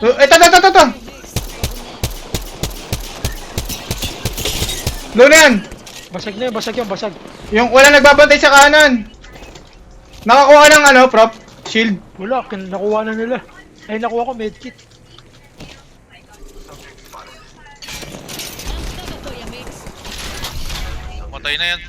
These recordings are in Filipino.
Ito. Low na yan. Basag na yun, basag. Yung wala nagbabantay sa kanan. Nakakuha ng ano, prop? Shield. Wala, nakuha na nila. Ay, nakuha ko medkit. Matay na yan.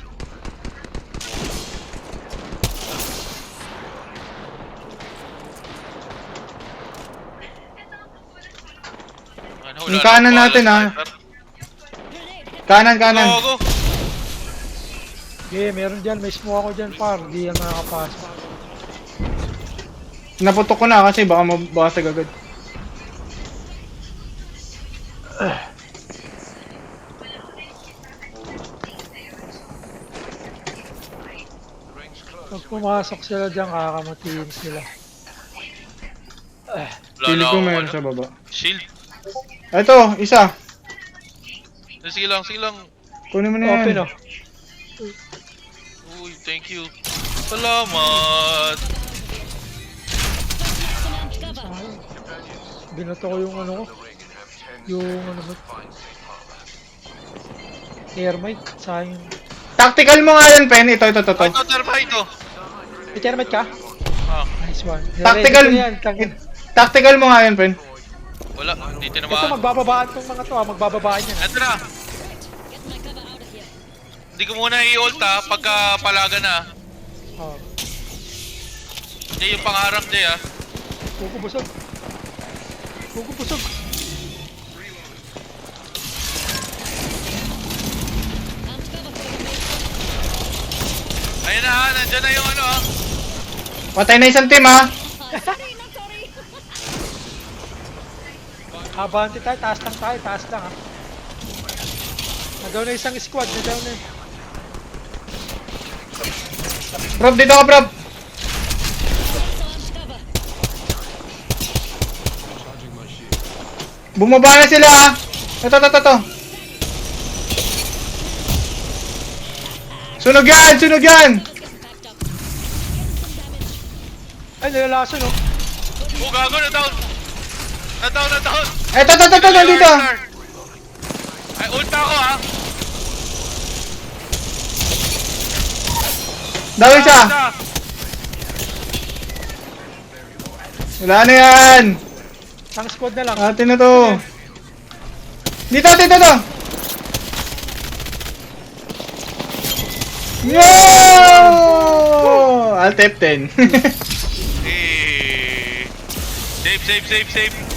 Ano, wala Yung kanan na natin, pala, ah. sniper. Kanan. Go. Okay, meron dyan. May smoke ako dyan, par. Di yan makakapasok. Naputok ko na kasi baka mabasag agad. Pag pumasok sila dyan, kakamatiin sila. Wala Feeling na ko ako, meron ano. sa baba. Shield. Ito, isa. Sige lang. Kunin mo na yan. Open, oh. Uy, thank you. Salamat. Binato ko yung ano ko. Yung ano ba? Thermite. Sayang. Tactical mo nga yan, Pen. Ito. Ay, ito, thermite ito. May thermite ka? Ah, Nice one. Tactical. Ready ko yan, tangin. Tactical mo nga yan, Pen. wala. Hindi Ito, tinamaan. magbababaan tong mga to, magbababaan yan. Ito na. Hindi ko muna i-ult ha, pagka palaga na. Oh. Hindi yung pangarap niya ha. Kukubusog. Ayun na ha, nandyan na yung ano ha. Patay na isang team, ha. Abante tayo, taas lang ha. Nagaw na isang squad, nagaw na. Prop, dito ka, prop. Bumaba na sila, ha. Ito. Sunog yan. Ay, nilalaso no. Oh, gago na down. Na-down. Ito, dito. Ay, ult ako ha. Dawin siya. Wala na yan. Isang squad na lang. Atin na to. Dito. Yo! Alt F10. Eh. Save.